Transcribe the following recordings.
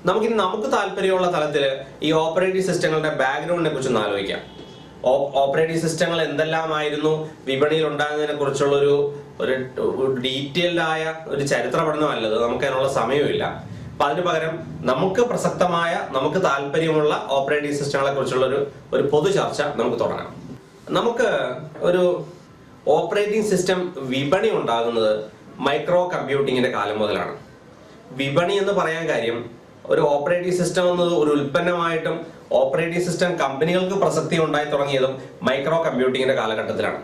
നമുക്ക് താല്പര്യമുള്ള തലത്തിൽ ഈ ഓപ്പറേറ്റിംഗ് സിസ്റ്റങ്ങളുടെ ബാക്ക്ഗ്രൗണ്ടിനെ കുറിച്ച് ആലോചിക്കാം. ഓപ്പറേറ്റിംഗ് സിസ്റ്റങ്ങൾ എന്തെല്ലാമായിരുന്നു വിപണിയിൽ ഉണ്ടാകുന്നതിനെ കുറിച്ചുള്ള ഒരു ഡീറ്റെയിൽഡ് ആയ ഒരു ചരിത്ര പഠനമല്ലത്. നമുക്ക് അതിനുള്ള സമയമില്ല. അപ്പൊ അതിന് പകരം നമുക്ക് പ്രസക്തമായ, നമുക്ക് താല്പര്യമുള്ള ഓപ്പറേറ്റിംഗ് സിസ്റ്റങ്ങളെ കുറിച്ചുള്ള ഒരു പൊതു ചർച്ച നമുക്ക് തുടങ്ങാം. നമുക്ക് ഒരു ഓപ്പറേറ്റിംഗ് സിസ്റ്റം വിപണി ഉണ്ടാകുന്നത് മൈക്രോ കമ്പ്യൂട്ടിങ്ങിന്റെ കാലം മുതലാണ്. വിപണി എന്ന് പറയാൻ കാര്യം, ഒരു ഓപ്പറേറ്റിംഗ് സിസ്റ്റം എന്നത് ഒരു ഉൽപ്പന്നമായിട്ടും ഓപ്പറേറ്റിംഗ് സിസ്റ്റം കമ്പനികൾക്ക് പ്രസക്തി ഉണ്ടായി തുടങ്ങിയതും മൈക്രോ കമ്പ്യൂട്ടിങ്ങിന്റെ കാലഘട്ടത്തിലാണ്.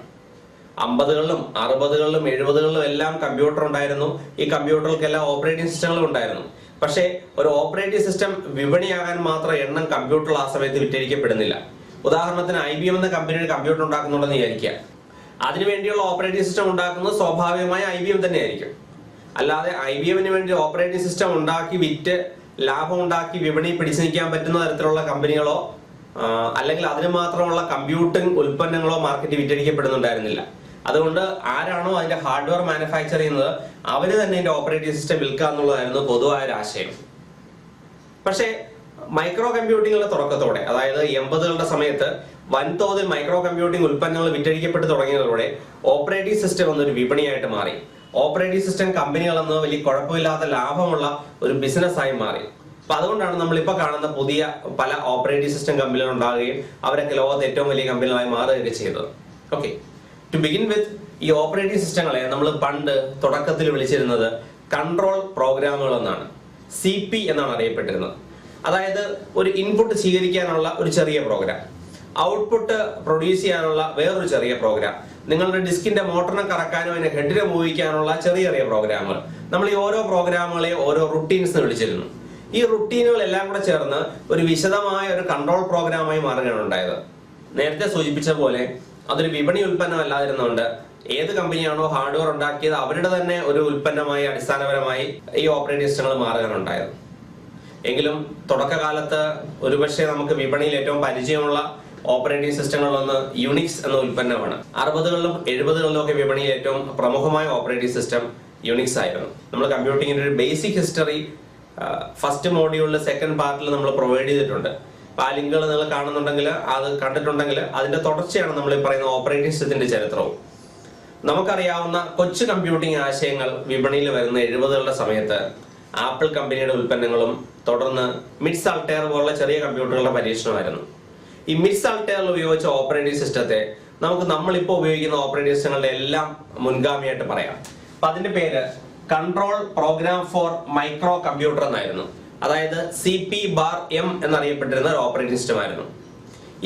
50കളിലും 60കളിലും 70കളിലും എല്ലാം കമ്പ്യൂട്ടർ ഉണ്ടായിരുന്നു. ഈ കമ്പ്യൂട്ടറുകൾക്കെല്ലാം ഓപ്പറേറ്റിംഗ് സിസ്റ്റങ്ങളും ഉണ്ടായിരുന്നു. പക്ഷേ ഒരു ഓപ്പറേറ്റിംഗ് സിസ്റ്റം വിപണിയാകാൻ മാത്രം എണ്ണം കമ്പ്യൂട്ടറുകൾ ആ സമയത്ത് വിറ്റഴിക്കപ്പെടുന്നില്ല. ഉദാഹരണത്തിന് IBM എന്ന കമ്പനി ഒരു കമ്പ്യൂട്ടർ ഉണ്ടാക്കുന്നുണ്ടെന്ന് വിചാരിക്കുക. അതിനുവേണ്ടിയുള്ള ഓപ്പറേറ്റിംഗ് സിസ്റ്റം ഉണ്ടാക്കുന്നത് സ്വാഭാവികമായ IBM തന്നെയായിരിക്കും. അല്ലാതെ IBMന് വേണ്ടി ഓപ്പറേറ്റിംഗ് സിസ്റ്റം ഉണ്ടാക്കി വിറ്റ് ലാഭം ഉണ്ടാക്കി വിപണി പിടിച്ചു നിൽക്കാൻ പറ്റുന്ന തരത്തിലുള്ള കമ്പനികളോ അല്ലെങ്കിൽ അതിന് മാത്രമുള്ള കമ്പ്യൂട്ടിംഗ് ഉൽപ്പന്നങ്ങളോ മാർക്കറ്റിൽ വിറ്റഴിക്കപ്പെടുന്നുണ്ടായിരുന്നില്ല. അതുകൊണ്ട് ആരാണോ അതിന്റെ ഹാർഡ്വെയർ മാനുഫാക്ചർ ചെയ്യുന്നത് അവര് തന്നെ ഇതിന്റെ ഓപ്പറേറ്റിംഗ് സിസ്റ്റം വിൽക്കുക എന്നുള്ളതായിരുന്നു പൊതുവായ ഒരു ആശയം. പക്ഷേ മൈക്രോ കമ്പ്യൂട്ടിങ്ങിന്റെ തുടക്കത്തോടെ, അതായത് 80കളുടെ സമയത്ത് വൻതോതിൽ മൈക്രോ കമ്പ്യൂട്ടിംഗ് ഉൽപ്പന്നങ്ങൾ വിറ്റഴിക്കപ്പെട്ട് തുടങ്ങിയതോടെ ഓപ്പറേറ്റിംഗ് സിസ്റ്റം എന്നൊരു വിപണിയായിട്ട് മാറി. ഓപ്പറേറ്റിംഗ് സിസ്റ്റം കമ്പനികളെന്ന് വലിയ കുഴപ്പമില്ലാത്ത ലാഭമുള്ള ഒരു ബിസിനസ്സായി മാറി. അപ്പൊ അതുകൊണ്ടാണ് നമ്മളിപ്പോൾ കാണുന്ന പുതിയ പല ഓപ്പറേറ്റിംഗ് സിസ്റ്റം കമ്പനികൾ ഉണ്ടാകുകയും അവരൊക്കെ ലോകത്ത് ഏറ്റവും വലിയ കമ്പനികളായി മാറുകയൊക്കെ ചെയ്തത്. ഓക്കെ, ടു ബിഗിൻ വിത്ത്, ഈ ഓപ്പറേറ്റിംഗ് സിസ്റ്റങ്ങളെ നമ്മൾ പണ്ട് തുടക്കത്തിൽ വിളിച്ചിരുന്നത് കൺട്രോൾ പ്രോഗ്രാമുകൾ എന്നാണ്. CP എന്നാണ് അറിയപ്പെട്ടിരുന്നത്. അതായത് ഒരു ഇൻപുട്ട് സ്വീകരിക്കാനുള്ള ഒരു ചെറിയ പ്രോഗ്രാം, ഔട്ട്പുട്ട് പ്രൊഡ്യൂസ് ചെയ്യാനുള്ള വേറൊരു ചെറിയ പ്രോഗ്രാം, നിങ്ങളുടെ ഡിസ്കിന്റെ മോട്ടറിനെ കറക്കാനോ അതിനെ ഹെഡിനെ മൂവിക്കാനുള്ള ചെറിയ ചെറിയ പ്രോഗ്രാമുകൾ. നമ്മൾ ഈ ഓരോ പ്രോഗ്രാമുകളെ ഓരോ റുട്ടീൻസ് എന്ന് വിളിച്ചിരുന്നു. ഈ റുട്ടീനുകൾ എല്ലാം കൂടെ ചേർന്ന് ഒരു വിശദമായ ഒരു കൺട്രോൾ പ്രോഗ്രാമായി മാറുകയാണ് ഉണ്ടായത്. നേരത്തെ സൂചിപ്പിച്ച പോലെ അതൊരു വിപണി ഉൽപ്പന്നം അല്ലാതിരുന്നുകൊണ്ട് ഏത് കമ്പനിയാണോ ഹാർഡ്വെയർ ഉണ്ടാക്കിയത് അവരുടെ തന്നെ ഒരു ഉൽപ്പന്നമായി അടിസ്ഥാനപരമായി ഈ ഓപ്പറേറ്റിംഗ് സിസ്റ്റങ്ങൾ മാറുകയാണ് ഉണ്ടായത്. എങ്കിലും തുടക്കകാലത്ത് ഒരുപക്ഷെ നമുക്ക് വിപണിയിൽ ഏറ്റവും പരിചയമുള്ള ഓപ്പറേറ്റിംഗ് സിസ്റ്റങ്ങളിലൊന്ന് യുണിക്സ് എന്ന ഉൽപ്പന്നമാണ്. 60കളിലും 70കളിലും ഒക്കെ വിപണിയിൽ ഏറ്റവും പ്രമുഖമായ ഓപ്പറേറ്റിംഗ് സിസ്റ്റം യുണിക്സ് ആയിരുന്നു. നമ്മൾ കമ്പ്യൂട്ടിങ്ങിന്റെ ഒരു ബേസിക് ഹിസ്റ്ററി ഫസ്റ്റ് മോഡ്യൂളിൽ സെക്കൻഡ് പാർട്ടിൽ നമ്മൾ പ്രൊവൈഡ് ചെയ്തിട്ടുണ്ട്. അപ്പൊ ആ ലിങ്കുകൾ നിങ്ങൾ കാണുന്നുണ്ടെങ്കിൽ, അത് കണ്ടിട്ടുണ്ടെങ്കിൽ അതിന്റെ തുടർച്ചയാണ് നമ്മൾ ഈ പറയുന്ന ഓപ്പറേറ്റിംഗ് സിസ്റ്റത്തിന്റെ ചരിത്രവും. നമുക്കറിയാവുന്ന കൊച്ചു കമ്പ്യൂട്ടിംഗ് ആശയങ്ങൾ വിപണിയിൽ വരുന്ന 70കളുടെ സമയത്ത് ആപ്പിൾ കമ്പനിയുടെ ഉൽപ്പന്നങ്ങളും തുടർന്ന് മിഡ്സ് അൾട്ടയർ പോലുള്ള ചെറിയ കമ്പ്യൂട്ടറുകളുടെ പരീക്ഷണമായിരുന്നു. ഈ മിഡ്സ് അൾട്ടയറിൽ ഉപയോഗിച്ച ഓപ്പറേറ്റിംഗ് സിസ്റ്റത്തെ നമുക്ക് നമ്മളിപ്പോൾ ഉപയോഗിക്കുന്ന ഓപ്പറേറ്റിംഗ് സിസ്റ്റങ്ങളുടെ എല്ലാം മുൻഗാമിയായിട്ട് പറയാം. അപ്പൊ അതിന്റെ പേര് control program for micro computer എന്നായിരുന്നു. അതായത് CP-M എന്നറിയപ്പെട്ടിരുന്ന ഒരു ഓപ്പറേറ്റിംഗ് സിസ്റ്റം ആയിരുന്നു.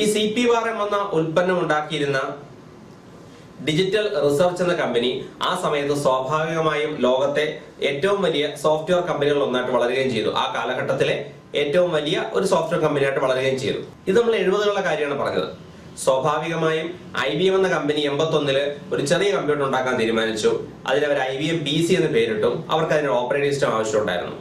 ഈ CP-M എന്ന ഉൽപ്പന്നം ഉണ്ടാക്കിയിരുന്ന ഡിജിറ്റൽ റിസർച്ച് എന്ന കമ്പനി ആ സമയത്ത് സ്വാഭാവികമായും ലോകത്തെ ഏറ്റവും വലിയ സോഫ്റ്റ്വെയർ കമ്പനികളിൽ ഒന്നായിട്ട് വളരുകയും ചെയ്തു. ആ കാലഘട്ടത്തിലെ ഏറ്റവും വലിയ ഒരു സോഫ്റ്റ്വെയർ കമ്പനിയായിട്ട് വളരുകയും ചെയ്തു. ഇത് നമ്മൾ 70കളുടെ കാര്യമാണ് പറഞ്ഞത്. സ്വാഭാവികമായി IBM എന്ന കമ്പനി 81-ല് ഒരു ചെറിയ കമ്പ്യൂട്ടർ ഉണ്ടാക്കാൻ തീരുമാനിച്ചു. അതിനവർ IBM PC എന്ന് പേരിട്ടു. അവർക്ക് അതിന് ഓപ്പറേറ്റിംഗ് സിസ്റ്റം ആവശ്യമുണ്ടായിരുന്നു.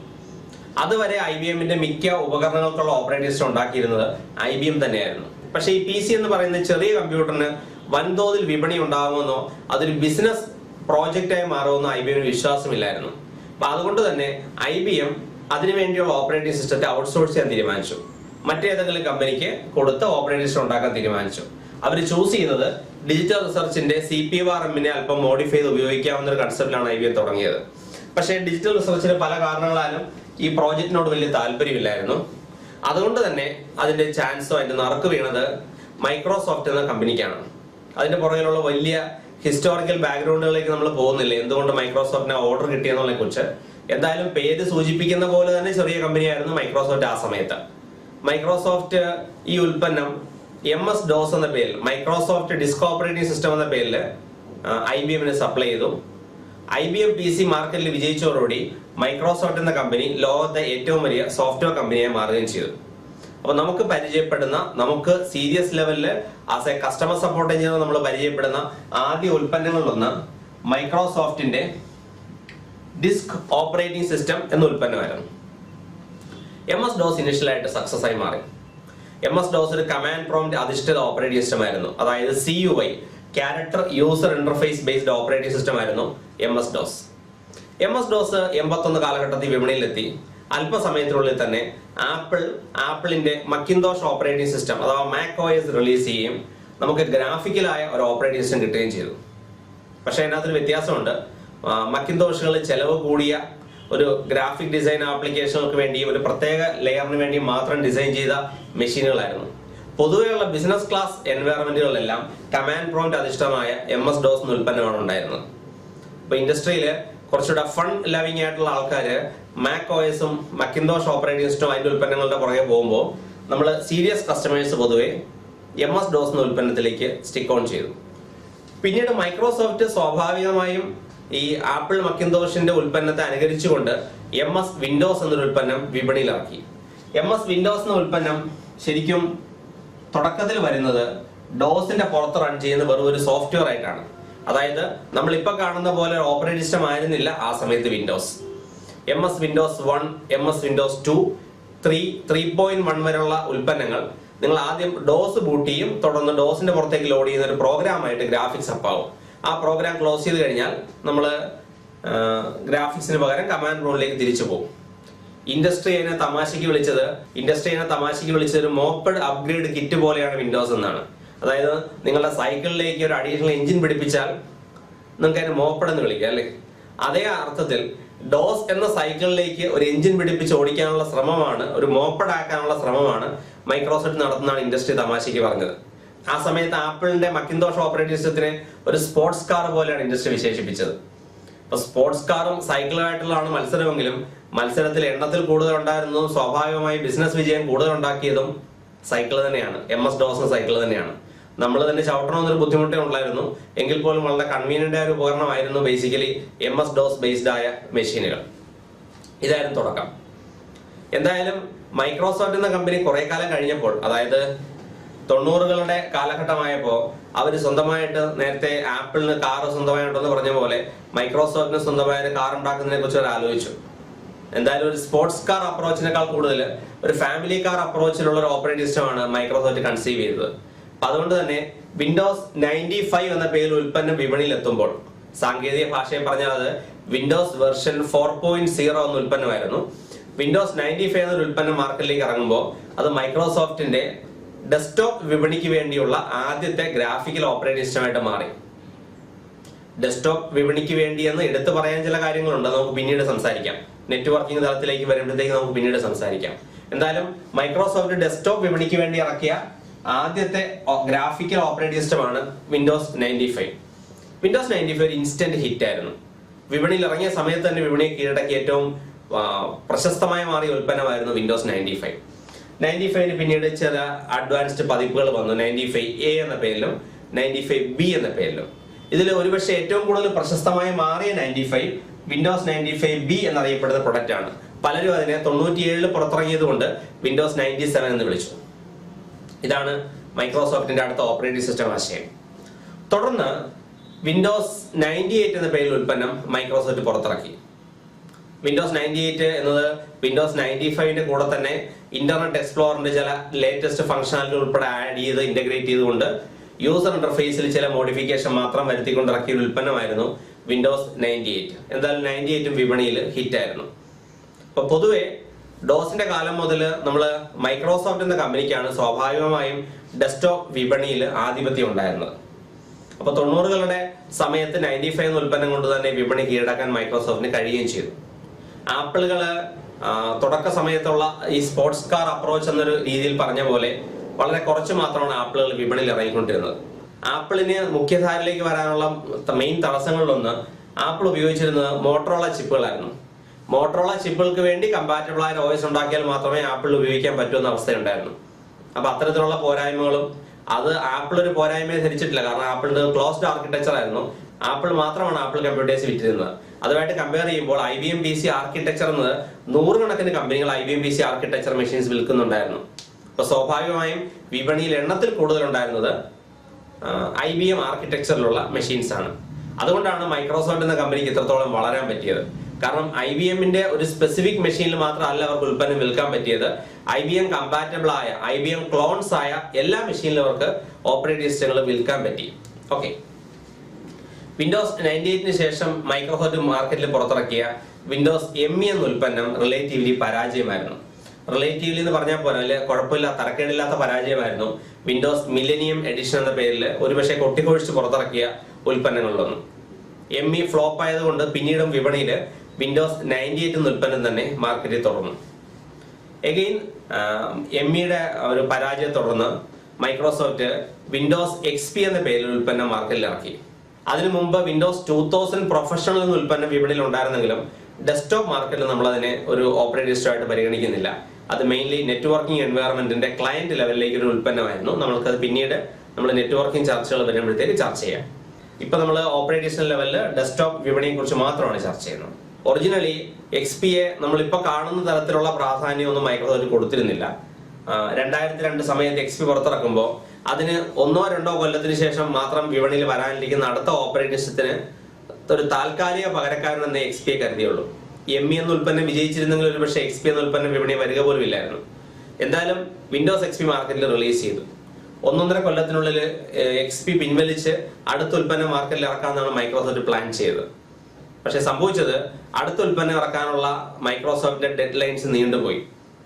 അതുവരെ IBMന്റെ മിക്ക ഉപകരണങ്ങൾക്കുള്ള ഓപ്പറേറ്റിംഗ് സിസ്റ്റം ഉണ്ടാക്കിയിരുന്നത് IBM തന്നെയായിരുന്നു. പക്ഷേ ഈ PC എന്ന് പറയുന്ന ചെറിയ കമ്പ്യൂട്ടറിന് വൻതോതിൽ വിപണി ഉണ്ടാകുമെന്നോ അതൊരു ബിസിനസ് പ്രോജക്റ്റായി മാറുമെന്നോ IBMന് വിശ്വാസമില്ലായിരുന്നു. അപ്പൊ അതുകൊണ്ട് തന്നെ IBM അതിനുവേണ്ടിയുള്ള ഓപ്പറേറ്റിംഗ് സിസ്റ്റത്തെ ഔട്ട്സോഴ്സ് ചെയ്യാൻ തീരുമാനിച്ചു. മറ്റേതെങ്കിലും കമ്പനിക്ക് കൊടുത്ത് ഓപ്പറേറ്റിംഗ് സിസ്റ്റം ഉണ്ടാക്കാൻ തീരുമാനിച്ചു. അവർ ചൂസ് ചെയ്തത് ഡിജിറ്റൽ റിസർച്ചിന്റെ CP-M-നെ അല്പം മോഡിഫൈ ചെയ്ത് ഉപയോഗിക്കാവുന്ന ഒരു കൺസെപ്റ്റിലാണ് IBM തുടങ്ങിയത്. പക്ഷേ ഡിജിറ്റൽ റിസർച്ചിന് പല കാരണങ്ങളാലും ഈ പ്രോജക്റ്റിനോട് വലിയ താല്പര്യമില്ലായിരുന്നു. അതുകൊണ്ട് തന്നെ അതിന്റെ ചാൻസോ അതിന്റെ നറുക്ക് വീണത് മൈക്രോസോഫ്റ്റ് എന്ന കമ്പനിക്കാണ്. അതിന്റെ പുറകിലുള്ള വലിയ ഹിസ്റ്റോറിക്കൽ ബാക്ക്ഗ്രൗണ്ടുകളിലേക്ക് നമ്മൾ പോകുന്നില്ല, എന്തുകൊണ്ട് മൈക്രോസോഫ്റ്റിന് ഓർഡർ കിട്ടിയെന്നുള്ളതിനെ കുറിച്ച്. എന്തായാലും പേര് സൂചിപ്പിക്കുന്ന പോലെ തന്നെ ചെറിയ കമ്പനിയായിരുന്നു മൈക്രോസോഫ്റ്റ് ആ സമയത്ത്. മൈക്രോസോഫ്റ്റ് ഈ ഉൽപ്പന്നം MS-DOS എന്ന പേരിൽ, മൈക്രോസോഫ്റ്റ് ഡിസ്ക് ഓപ്പറേറ്റിംഗ് സിസ്റ്റം എന്ന പേരിൽ IBMന് സപ്ലൈ ചെയ്തു. IBM PC മാർക്കറ്റിൽ വിജയിച്ചതോടുകൂടി മൈക്രോസോഫ്റ്റ് എന്ന കമ്പനി ലോകത്തെ ഏറ്റവും വലിയ സോഫ്റ്റ്വെയർ കമ്പനിയായി മാറുകയും ചെയ്തു. അപ്പൊ നമുക്ക് പരിചയപ്പെടുന്ന, നമുക്ക് സീരിയസ് ലെവലിൽ as A customer support engineer നമ്മൾ പരിചയപ്പെടുന്ന ആദ്യ ഉൽപ്പന്നങ്ങളിലൊന്ന് മൈക്രോസോഫ്റ്റിന്റെ ഡിസ്ക് ഓപ്പറേറ്റിംഗ് സിസ്റ്റം എന്ന ഉൽപ്പന്നമായിരുന്നു. MS-DOS ഇനിഷ്യലായിട്ട് സക്സസ് ആയി മാറി. MS-DOS ഒരു കമാൻഡ് പ്രോംപ്റ്റ് അധിഷ്ഠിത ഓപ്പറേറ്റിംഗ് സിസ്റ്റം ആയിരുന്നു. അതായത് CUI, character user interface based operating system ആയിരുന്നു MS-DOS. MS-DOS 81 കാലഘട്ടത്തിൽ വിപണിയിലെത്തി. അല്പസമയത്തിനുള്ളിൽ തന്നെ ആപ്പിളിന്റെ മക്കിന്തോഷ് ഓപ്പറേറ്റിംഗ് സിസ്റ്റം അഥവാ macOS റിലീസ് ചെയ്യുകയും നമുക്ക് ഗ്രാഫിക്കലായ ഒരു ഓപ്പറേറ്റിംഗ് സിസ്റ്റം കിട്ടുകയും ചെയ്തു. പക്ഷേ അതിനകത്തൊരു വ്യത്യാസമുണ്ട്. മക്കിന്തോഷുകൾ ചെലവ് കൂടിയ ഒരു ഗ്രാഫിക് ഡിസൈൻ ആപ്ലിക്കേഷനുകൾക്ക് വേണ്ടിയും ഒരു പ്രത്യേക ലെയറിന് വേണ്ടിയും മാത്രം ഡിസൈൻ ചെയ്ത മെഷീനുകളായിരുന്നു. പൊതുവെയുള്ള ബിസിനസ് ക്ലാസ് എൻവയറമെന്റുകളിലെല്ലാം കമാൻഡ് പ്രോംപ്റ്റ് അധിഷ്ഠിതമായ MS-DOS എന്ന ഉൽപ്പന്നമാണ് ഉണ്ടായിരുന്നത്. ഇപ്പൊ ഇൻഡസ്ട്രിയിൽ കുറച്ചുകൂടെ ഫൺ ലവിങ് ആയിട്ടുള്ള ആൾക്കാര് macOSഉം മക്കിന്തോഷ് ഓപ്പറേറ്റിംഗ് സിസ്റ്റവും അതിന്റെ ഉൽപ്പന്നങ്ങളുടെ പുറകെ പോകുമ്പോൾ നമ്മൾ സീരിയസ് കസ്റ്റമേഴ്സ് പൊതുവെ MS-DOS എന്ന ഉൽപ്പന്നത്തിലേക്ക് സ്റ്റിക്ക് ഓൺ ചെയ്തു. പിന്നീട് മൈക്രോസോഫ്റ്റ് സ്വാഭാവികമായും ഈ ആപ്പിൾ മക്കിന്തോഷിന്റെ ഉൽപ്പന്നത്തെ അനുകരിച്ചുകൊണ്ട് MS വിൻഡോസ് എന്നൊരു ഉൽപ്പന്നം വിപണിയിലിറക്കി. MS വിൻഡോസ് എന്ന ഉൽപ്പന്നം ശരിക്കും തുടക്കത്തിൽ വരുന്നത് ഡോസിന്റെ പുറത്ത് റൺ ചെയ്യുന്ന വെറും ഒരു സോഫ്റ്റ്വെയർ ആയിട്ടാണ്. അതായത് നമ്മൾ ഇപ്പൊ കാണുന്ന പോലെ ഓപ്പറേറ്റിംഗ് സിസ്റ്റം ആയിരുന്നില്ല ആ സമയത്ത് Windows. MS Windows 1, MS Windows 2, 3, 3.1 വരെയുള്ള ഉൽപ്പന്നങ്ങൾ നിങ്ങൾ ആദ്യം ഡോസ് ബൂട്ട് ചെയ്യും, തുടർന്ന് ഡോസിന്റെ പുറത്തേക്ക് ലോഡ് ചെയ്യുന്ന ഒരു പ്രോഗ്രാമായിട്ട് ഗ്രാഫിക്സ് അപ്പാവും. ആ പ്രോഗ്രാം ക്ലോസ് ചെയ്ത് കഴിഞ്ഞാൽ നമ്മൾ ഗ്രാഫിക്സിന് പകരം കമാൻഡ് പ്രോംപ്റ്റിലേക്ക് തിരിച്ചു പോകും. ഇൻഡസ്ട്രി അതിനെ തമാശയ്ക്ക് വിളിച്ചത് ഒരു മോപ്പഡ് അപ്ഗ്രേഡ് കിറ്റ് പോലെയാണ് വിൻഡോസ് എന്നാണ്. അതായത് നിങ്ങളുടെ സൈക്കിളിലേക്ക് ഒരു അഡീഷണൽ എഞ്ചിൻ പിടിപ്പിച്ചാൽ നിങ്ങൾക്ക് അതിനെ മോപ്പഡ് എന്ന് വിളിക്കാം അല്ലേ? അതേ അർത്ഥത്തിൽ ഡോസ് എന്ന സൈക്കിളിലേക്ക് ഒരു എഞ്ചിൻ പിടിപ്പിച്ച് ഓടിക്കാനുള്ള ശ്രമമാണ്, ഒരു മോപ്പഡ് ആക്കാനുള്ള ശ്രമമാണ് മൈക്രോസോഫ്റ്റ് നടത്തുന്നതാണ് ഇൻഡസ്ട്രി തമാശയ്ക്ക് പറഞ്ഞത്. ആ സമയത്ത് ആപ്പിളിന്റെ മക്കിന്തോഷ് ഓപ്പറേറ്റിംഗ് സിസ്റ്റത്തിനെ ഒരു സ്പോർട്സ് കാർ പോലെയാണ് ഇൻഡസ്ട്രി വിശേഷിപ്പിച്ചത്. അപ്പൊ സ്പോർട്സ് കാറും സൈക്കിളുമായിട്ടുള്ളതാണ് മത്സരമെങ്കിലും മത്സരത്തിൽ എണ്ണത്തിൽ കൂടുതൽ ഉണ്ടായിരുന്നതും സ്വാഭാവികമായി ബിസിനസ് വിജയം കൂടുതൽ ഉണ്ടാക്കിയതും സൈക്കിൾ തന്നെയാണ്. MS-DOS സൈക്കിൾ തന്നെയാണ്. നമ്മൾ തന്നെ ചവിട്ടണമെന്നൊരു ബുദ്ധിമുട്ടേ ഉണ്ടായിരുന്നു. എങ്കിൽ പോലും വളരെ കൺവീനിയന്റ് ആയ ഒരു ഉപകരണമായിരുന്നു ബേസിക്കലി MS-DOS ബേസ്ഡ് ആയ മെഷീനുകൾ. ഇതായിരുന്നു തുടക്കം. എന്തായാലും മൈക്രോസോഫ്റ്റ് എന്ന കമ്പനി കുറെ കാലം കഴിഞ്ഞപ്പോൾ, അതായത് 90കളുടെ കാലഘട്ടമായപ്പോൾ അവർ സ്വന്തമായിട്ട്, നേരത്തെ ആപ്പിളിന് കാർ സ്വന്തമായിട്ടുണ്ടെന്ന് പറഞ്ഞ പോലെ മൈക്രോസോഫ്റ്റിന് സ്വന്തമായ ഒരു കാർ ഉണ്ടാക്കുന്നതിനെ കുറിച്ച് അവർ ആലോചിച്ചു. എന്തായാലും ഒരു സ്പോർട്സ് കാർ അപ്രോച്ചിനേക്കാൾ കൂടുതൽ ഒരു ഫാമിലി കാർ അപ്രോച്ചിലുള്ള ഒരു ഓപ്പറേറ്റിംഗ് സിസ്റ്റമാണ് മൈക്രോസോഫ്റ്റ് കൺസീവ് ചെയ്തത്. അതുകൊണ്ട് തന്നെ വിൻഡോസ് 95 എന്ന പേരിൽ ഉൽപ്പന്നം വിപണിയിൽ എത്തുമ്പോൾ, സാങ്കേതിക ഭാഷയിൽ പറഞ്ഞാൽ അത് വിൻഡോസ് വെർഷൻ 4.0 എന്ന ഉൽപ്പന്നമായിരുന്നു. വിൻഡോസ് 95 എന്നൊരു ഉൽപ്പന്നം മാർക്കറ്റിലേക്ക് ഇറങ്ങുമ്പോൾ അത് മൈക്രോസോഫ്റ്റിന്റെ ഡെസ്ക്ടോപ്പ് വിപണിക്ക് വേണ്ടിയുള്ള ആദ്യത്തെ ഗ്രാഫിക്കൽ ഓപ്പറേറ്റിംഗ് സിസ്റ്റമായിട്ട് മാറി. ഡെസ്ക്ടോപ്പ് വിപണിക്ക് വേണ്ടി എന്ന് എടുത്തു പറയാൻ ചില കാര്യങ്ങളുണ്ട്, നമുക്ക് പിന്നീട് സംസാരിക്കാം. നെറ്റ്വർക്കിംഗ് തലത്തിലേക്ക് വരുമ്പോഴത്തേക്ക് നമുക്ക് പിന്നീട് സംസാരിക്കാം. എന്തായാലും മൈക്രോസോഫ്റ്റ് ഡെസ്ക്ടോപ്പ് വിപണിക്ക് വേണ്ടി ഇറക്കിയ ആദ്യത്തെ ഗ്രാഫിക്കൽ ഓപ്പറേറ്റിംഗ് സിസ്റ്റമാണ് വിൻഡോസ് 95. വിൻഡോസ് 95 ഒരു ഇൻസ്റ്റന്റ് ഹിറ്റ് ആയിരുന്നു. വിപണിയിൽ ഇറങ്ങിയ സമയത്ത് തന്നെ വിപണിയെ കീഴടക്കി ഏറ്റവും പ്രശസ്തമായി മാറിയ ഉൽപ്പന്നമായിരുന്നു വിൻഡോസ് 95. 95 പിന്നീട് ചില അഡ്വാൻസ്ഡ് പതിപ്പുകൾ വന്നു. 95A എന്ന പേരിലും 95B എന്ന പേരിലും. ഇതിൽ ഒരുപക്ഷെ ഏറ്റവും കൂടുതൽ പ്രശസ്തമായി മാറിയ 95 വിൻഡോസ് 95B എന്നറിയപ്പെടുന്ന പ്രൊഡക്റ്റ് ആണ്. പലരും അതിനെ 97 പുറത്തിറങ്ങിയത് കൊണ്ട് വിൻഡോസ് 97 എന്ന് വിളിച്ചു. ഇതാണ് മൈക്രോസോഫ്റ്റിന്റെ അടുത്ത ഓപ്പറേറ്റിംഗ് സിസ്റ്റം ആശയം. തുടർന്ന് വിൻഡോസ് 98 എന്ന പേരിൽ ഉൽപ്പന്നം മൈക്രോസോഫ്റ്റ് പുറത്തിറക്കി. വിൻഡോസ് 98 എന്നത് വിൻഡോസ് 95ന്റെ കൂടെ തന്നെ ഇന്റർനെറ്റ് എക്സ്പ്ലോറിന്റെ ചില ലേറ്റസ്റ്റ് ഫംഗ്ഷനാലിറ്റി ഉൾപ്പെടെ ആഡ് ചെയ്ത് ഇന്റഗ്രേറ്റ് ചെയ്തുകൊണ്ട് യൂസർ ഇന്റർഫേസിൽ ചില മോഡിഫിക്കേഷൻ മാത്രം വരുത്തിക്കൊണ്ട് ഇറക്കിയ ഒരു ഉൽപ്പന്നമായിരുന്നു വിൻഡോസ് 98. എന്തായാലും 98 വിപണിയിൽ ഹിറ്റായിരുന്നു. അപ്പൊ പൊതുവെ ഡോസിന്റെ കാലം മുതൽ നമ്മൾ മൈക്രോസോഫ്റ്റ് എന്ന കമ്പനിക്കാണ് സ്വാഭാവികമായും ഡെസ്ക്ടോപ്പ് വിപണിയിൽ ആധിപത്യം ഉണ്ടായിരുന്നത്. അപ്പൊ 90കളുടെ സമയത്ത് 95 എന്ന ഉൽപ്പന്നം കൊണ്ട് തന്നെ വിപണി കീഴടക്കാൻ മൈക്രോസോഫ്റ്റിന് കഴിയുകയും ചെയ്തു. ആപ്പിളുകള് തുടക്ക സമയത്തുള്ള ഈ സ്പോർട്സ് കാർ അപ്രോച്ച് എന്നൊരു രീതിയിൽ പറഞ്ഞ പോലെ വളരെ കുറച്ച് മാത്രമാണ് ആപ്പിളുകൾ വിപണിയിൽ ഇറങ്ങിക്കൊണ്ടിരുന്നത്. ആപ്പിളിന് മുഖ്യധാരയിലേക്ക് വരാനുള്ള മെയിൻ തടസ്സങ്ങളിലൊന്ന് ആപ്പിൾ ഉപയോഗിച്ചിരുന്നത് മോട്ടറോള ചിപ്പുകളായിരുന്നു. മോട്ടറോള ചിപ്പുകൾക്ക് വേണ്ടി കമ്പാറ്റബിൾ ആയ OS ഉണ്ടാക്കിയാൽ മാത്രമേ ആപ്പിൾ ഉപയോഗിക്കാൻ പറ്റുമെന്ന അവസ്ഥയുണ്ടായിരുന്നു. അപ്പൊ അത്തരത്തിലുള്ള പോരായ്മകളും, അത് ആപ്പിൾ ഒരു പോരായ്മയെ ധരിച്ചിട്ടില്ല. കാരണം ആപ്പിളിന്റെ ക്ലോസ്ഡ് ആർക്കിടെക്ചർ ആയിരുന്നു. ആപ്പിൾ മാത്രമാണ് ആപ്പിൾ കമ്പ്യൂട്ടേഴ്സ് വിറ്റിരുന്നത്. അതുമായിട്ട് കമ്പയർ ചെയ്യുമ്പോൾ IBM PC ആർക്കിടെക്ചർ എന്നത് 100 കണക്കിന് കമ്പനികൾ IBM PC ആർക്കിടെക്ചർ മെഷീൻസ് വിൽക്കുന്നുണ്ടായിരുന്നു. അപ്പൊ സ്വാഭാവികമായും വിപണിയിൽ എണ്ണത്തിൽ കൂടുതൽ ഉണ്ടായിരുന്നത് IBM ആർക്കിടെക്ചറിലുള്ള മെഷീൻസ് ആണ്. അതുകൊണ്ടാണ് മൈക്രോസോഫ്റ്റ് എന്ന കമ്പനിക്ക് ഇത്രത്തോളം വളരാൻ പറ്റിയത്. കാരണം IBMന്റെ ഒരു സ്പെസിഫിക് മെഷീനിൽ മാത്രമല്ല അവർക്ക് ഉൽപ്പന്നം വിൽക്കാൻ പറ്റിയത്. IBM കമ്പാറ്റബിൾ ആയ, IBM ക്ലോൺസ് ആയ എല്ലാ മെഷീനിലും അവർക്ക് ഓപ്പറേറ്റിംഗ് സിസ്റ്റങ്ങൾ വിൽക്കാൻ പറ്റി. ഓക്കെ, വിൻഡോസ് 98 ശേഷം മൈക്രോസോഫ്റ്റ് മാർക്കറ്റിൽ പുറത്തിറക്കിയ വിൻഡോസ് ME എന്ന ഉൽപ്പന്നം റിലേറ്റീവ്ലി പരാജയമായിരുന്നു. റിലേറ്റീവ്ലി എന്ന് പറഞ്ഞാൽ പോലെ അല്ലെ, കുഴപ്പമില്ല, തരക്കേടില്ലാത്ത പരാജയമായിരുന്നു വിൻഡോസ് മില്ലേനിയം എഡിഷൻ എന്ന പേരിൽ ഒരുപക്ഷെ കൊട്ടിക്കൊഴിച്ച് പുറത്തിറക്കിയ ഉൽപ്പന്നങ്ങളിലൊന്നും. ME ഫ്ലോപ്പ് ആയതുകൊണ്ട് പിന്നീടും വിപണിയിൽ വിൻഡോസ് 98 എന്ന ഉൽപ്പന്നം തന്നെ മാർക്കറ്റിൽ തുടർന്നു. എഗെയിൻ ME-യുടെ ഒരു പരാജയത്തെ തുടർന്ന് മൈക്രോസോഫ്റ്റ് വിൻഡോസ് XP എന്ന പേരിൽ ഉൽപ്പന്നം മാർക്കറ്റിൽ ഇറക്കി. അതിനു മുമ്പ് വിൻഡോസ് 2000 പ്രൊഫഷണൽ എന്ന ഉൽപ്പന്നം വിപണിയിൽ ഉണ്ടായിരുന്നെങ്കിലും ഡെസ്ക്ടോപ്പ് മാർക്കറ്റിൽ നമ്മൾ അതിനെ ഒരു ഓപ്പറേറ്റിംഗ് സിസ്റ്റം ആയിട്ട് പരിഗണിക്കുന്നില്ല. അത് മെയിൻലി നെറ്റ്വർക്കിംഗ് എൻവയറമെന്റിന്റെ ക്ലയന്റ് ലെവലിലേക്ക് ഒരു ഉൽപ്പന്നമായിരുന്നു. നമ്മൾക്കത് പിന്നീട് നമ്മൾ നെറ്റ്വർക്കിംഗ് ചർച്ചകൾ വരുമ്പോഴത്തേക്ക് ചർച്ച ചെയ്യാം. ഇപ്പൊ നമ്മൾ ഓപ്പറേറ്റിംഗ് സിസ്റ്റം ലെവലിൽ ഡെസ്ക്ടോപ്പ് വിപണിയെ കുറിച്ച് മാത്രമാണ് ചർച്ച ചെയ്യുന്നത്. ഒറിജിനലി XPയെ നമ്മളിപ്പോ കാണുന്ന തരത്തിലുള്ള പ്രാധാന്യമൊന്നും മൈക്രോസോഫ്റ്റ് കൊടുത്തിരുന്നില്ല. 2002 സമയത്ത് XP പുറത്തിറക്കുമ്പോൾ അതിന് 1-2 കൊല്ലത്തിന് ശേഷം മാത്രം വിപണിയിൽ വരാനിരിക്കുന്ന അടുത്ത ഓപ്പറേറ്റിംഗ് സിസ്റ്റത്തിന് ഒരു താൽക്കാലിക പകരക്കാരൻ എന്ന XPയെ കരുതിയുള്ളൂ. ME എന്ന ഉൽപ്പന്നം വിജയിച്ചിരുന്നെങ്കിൽ ഒരു പക്ഷേ XP എന്ന ഉൽപ്പന്നം വിപണി വരിക പോലും ഇല്ലായിരുന്നു. എന്തായാലും വിൻഡോസ് XP മാർക്കറ്റിൽ റിലീസ് ചെയ്തു. 1-1.5 കൊല്ലത്തിനുള്ളിൽ XP പിൻവലിച്ച് അടുത്ത ഉൽപ്പന്നം മാർക്കറ്റിൽ ഇറക്കാമെന്നാണ് മൈക്രോസോഫ്റ്റ് പ്ലാൻ ചെയ്തത്. പക്ഷെ സംഭവിച്ചത് അടുത്ത ഉൽപ്പന്നം ഇറക്കാനുള്ള മൈക്രോസോഫ്റ്റിന്റെ ഡെഡ് ലൈൻസ് നീണ്ടുപോയി.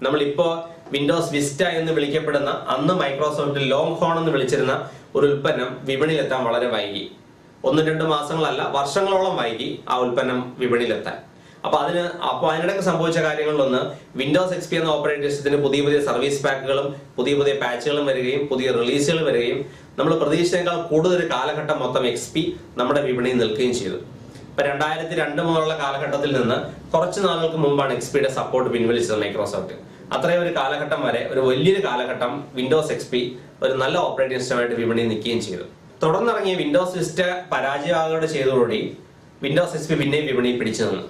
നമ്മളിപ്പോ വിൻഡോസ് വിസ്റ്റ എന്ന് വിളിക്കപ്പെടുന്ന, അന്ന് മൈക്രോസോഫ്റ്റ് ലോങ് ഹോൺ എന്ന് വിളിച്ചിരുന്ന ഒരു ഉൽപ്പന്നം വിപണിയിലെത്താൻ വളരെ വൈകി. 1-2 മാസങ്ങളല്ല, വർഷങ്ങളോളം വൈകി ആ ഉൽപ്പന്നം വിപണിയിലെത്താൻ. അപ്പൊ അതിനിടയ്ക്ക് സംഭവിച്ച കാര്യങ്ങളിലൊന്ന്, വിൻഡോസ് XP എന്ന ഓപ്പറേറ്റിംഗ് സിസ്റ്റത്തിന് പുതിയ സർവീസ് പാക്കുകളും പുതിയ പാച്ചുകളും വരികയും പുതിയ റിലീസുകൾ വരികയും നമ്മൾ പ്രതീക്ഷിച്ചതിനേക്കാൾ കൂടുതൽ കാലഘട്ടം മൊത്തം XP നമ്മുടെ വിപണിയിൽ നിൽക്കുകയും ചെയ്തു. ഇപ്പൊ 2002 മുതലുള്ള കാലഘട്ടത്തിൽ നിന്ന് കുറച്ച് നാളുകൾക്ക് മുമ്പാണ് XPയുടെ സപ്പോർട്ട് പിൻവലിച്ചത് മൈക്രോസോഫ്റ്റ്. അത്രയും ഒരു കാലഘട്ടം വരെ, ഒരു വലിയൊരു കാലഘട്ടം വിൻഡോസ് XP ഒരു നല്ല ഓപ്പറേറ്റിംഗ് സിസ്റ്റമായിട്ട് വിപണിയിൽ നിൽക്കുകയും ചെയ്തു. തുടർന്നിറങ്ങിയ വിൻഡോസ് വിസ്റ്റ പരാജയമാകുകയോടെ ചെയ്തതോടെ വിൻഡോസ് XP പിന്നെയും വിപണിയിൽ പിടിച്ചു നിന്നു.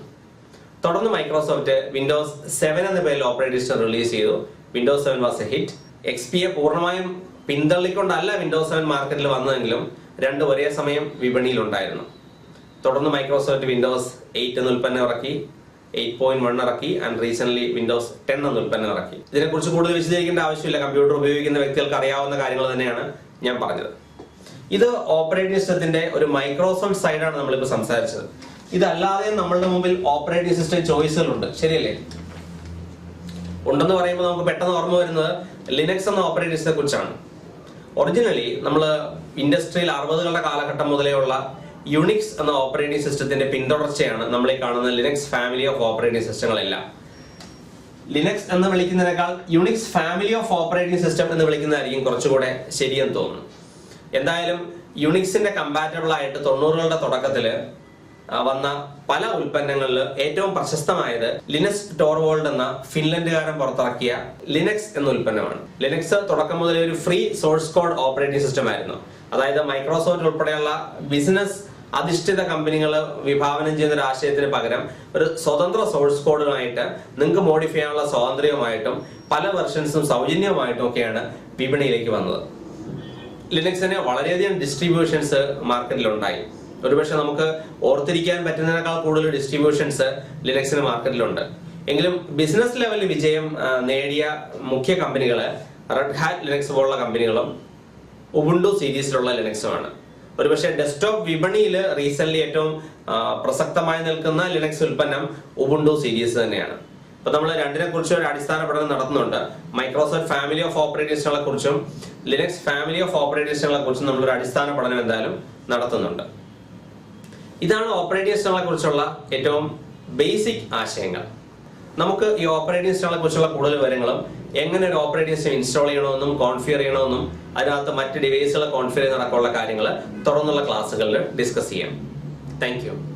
തുടർന്ന് മൈക്രോസോഫ്റ്റ് വിൻഡോസ് 7 എന്ന പേരിൽ ഓപ്പറേറ്റിംഗ് സിസ്റ്റം റിലീസ് ചെയ്തു. Windows 7 was a hit. XPയെ പൂർണ്ണമായും പിന്തള്ളിക്കൊണ്ടല്ല വിൻഡോസ് 7 മാർക്കറ്റിൽ വന്നതെങ്കിലും രണ്ടും ഒരേ സമയം വിപണിയിൽ ഉണ്ടായിരുന്നു. തുടർന്ന് മൈക്രോസോഫ്റ്റ് വിൻഡോസ് 8 എന്ന ഉൽപ്പന്നം ഇറക്കി, 8.1 ഇറക്കി, ആൻഡ് റീസെന്റ് വിൻഡോസ് 10 എന്ന ഉൽപ്പന്നം ഇറക്കി. ഇതിനെക്കുറിച്ച് കൂടുതൽ വിശദീകരിക്കേണ്ട ആവശ്യമില്ല, കമ്പ്യൂട്ടർ ഉപയോഗിക്കുന്ന വ്യക്തികൾക്ക് അറിയാവുന്ന കാര്യങ്ങൾ തന്നെയാണ് ഞാൻ പറഞ്ഞത്. ഇത് ഓപ്പറേറ്റിംഗ് സിസ്റ്റത്തിന്റെ ഒരു മൈക്രോസോഫ്റ്റ് സൈഡാണ് നമ്മളിപ്പോൾ സംസാരിച്ചത്. ഇതല്ലാതെ നമ്മളുടെ മുമ്പിൽ ഓപ്പറേറ്റിംഗ് സിസ്റ്റം ചോയ്സുകളുണ്ട്, ശരിയല്ലേ? ഉണ്ടെന്ന് പറയുമ്പോൾ നമുക്ക് പെട്ടെന്ന് ഓർമ്മ വരുന്നത് ലിനക്സ് എന്ന ഓപ്പറേറ്റിംഗ് സിസ്റ്റത്തെ കുറിച്ചാണ്. ഒറിജിനലി നമ്മൾ ഇൻഡസ്ട്രിയിൽ 60കളുടെ കാലഘട്ടം മുതലേ ഉള്ള യുണിക്സ് എന്ന ഓപ്പറേറ്റിംഗ് സിസ്റ്റത്തിന്റെ പിന്തുടർച്ചയാണ് നമ്മൾ ഈ കാണുന്ന ലിനക്സ് ഫാമിലി ഓഫ് ഓപ്പറേറ്റിംഗ് സിസ്റ്റങ്ങളെല്ലാം. ലിനക്സ് എന്ന് വിളിക്കുന്നതിനേക്കാൾ Unix family of operating system എന്ന് വിളിക്കുന്നതായിരിക്കും കുറച്ചുകൂടെ ശരിയെന്ന് തോന്നുന്നു. എന്തായാലും യുണിക്സിന്റെ കമ്പാറ്റബിൾ ആയിട്ട് 90കളുടെ തുടക്കത്തിൽ വന്ന പല ഉൽപ്പന്നങ്ങളിൽ ഏറ്റവും പ്രശസ്തമായത് ലിനക്സ് ടോർവോൾഡ് എന്ന ഫിൻലൻഡുകാരൻ പുറത്തിറക്കിയ ലിനക്സ് എന്ന ഉൽപ്പന്നമാണ്. ലിനക്സ് തുടക്കം മുതലേ ഒരു free source code operating system ആയിരുന്നു. അതായത് മൈക്രോസോഫ്റ്റ് ഉൾപ്പെടെയുള്ള ബിസിനസ് അധിഷ്ഠിത കമ്പനികൾ വിഭാവനം ചെയ്യുന്ന ഒരു ആശയത്തിന് പകരം ഒരു സ്വതന്ത്ര സോഴ്സ് കോഡുമായിട്ട് നിങ്ങൾക്ക് മോഡിഫൈ ചെയ്യാനുള്ള സ്വാതന്ത്ര്യവുമായിട്ടും പല വെർഷൻസും സൗജന്യവുമായിട്ടും ഒക്കെയാണ് വിപണിയിലേക്ക് വന്നത്. ലിനക്സിന് വളരെയധികം ഡിസ്ട്രിബ്യൂഷൻസ് മാർക്കറ്റിലുണ്ടായി. ഒരുപക്ഷെ നമുക്ക് ഓർത്തിരിക്കാൻ പറ്റുന്നതിനേക്കാൾ കൂടുതൽ ഡിസ്ട്രിബ്യൂഷൻസ് ലിനക്സിന് മാർക്കറ്റിലുണ്ട്. എങ്കിലും ബിസിനസ് ലെവലിൽ വിജയം നേടിയ മുഖ്യ കമ്പനികൾ റെഡ് ഹാറ്റ് ലിനക്സ് പോലുള്ള കമ്പനികളും ഉബുണ്ടു സീരീസിലുള്ള ലിനക്സുമാണ്. ഒരുപക്ഷെ ഡെസ്ക്ടോപ്പ് വിപണിയിൽ റീസെന്റ് ഏറ്റവും പ്രസക്തമായി നിൽക്കുന്ന ലിനക്സ് ഉൽപ്പന്നം ഉബുണ്ടു സീരീസ് തന്നെയാണ്. അപ്പൊ നമ്മൾ രണ്ടിനെ കുറിച്ച് ഒരു അടിസ്ഥാന പഠനം നടത്തുന്നുണ്ട്. മൈക്രോസോഫ്റ്റ് ഫാമിലി ഓഫ് ഓപ്പറേറ്റിംഗ് സിസ്റ്റങ്ങളെ കുറിച്ചും ലിനക്സ് ഫാമിലി ഓഫ് ഓപ്പറേറ്റിംഗ് സിസ്റ്റങ്ങളെ കുറിച്ചും നമ്മളൊരു അടിസ്ഥാന പഠനം എന്തായാലും നടത്തുന്നുണ്ട്. ഇതാണ് ഓപ്പറേറ്റിംഗ് സിസ്റ്റങ്ങളെ കുറിച്ചുള്ള ഏറ്റവും ബേസിക് ആശയങ്ങൾ. നമുക്ക് ഈ ഓപ്പറേറ്റിംഗ് സിസ്റ്റങ്ങളെ കുറിച്ചുള്ള കൂടുതൽ വിവരങ്ങളും എങ്ങനെ ഒരു ഓപ്പറേറ്റിംഗ് സിസ്റ്റം ഇൻസ്റ്റാൾ ചെയ്യണമെന്നും കോൺഫിഗർ ചെയ്യണമെന്നും അതിനകത്ത് മറ്റ് ഡിവൈസുകൾ കോൺഫിഗർ ചെയ്ത് നടക്കാനുള്ള കാര്യങ്ങൾ തുടർന്നുള്ള ക്ലാസ്സുകളിൽ ഡിസ്കസ് ചെയ്യാം. Thank you.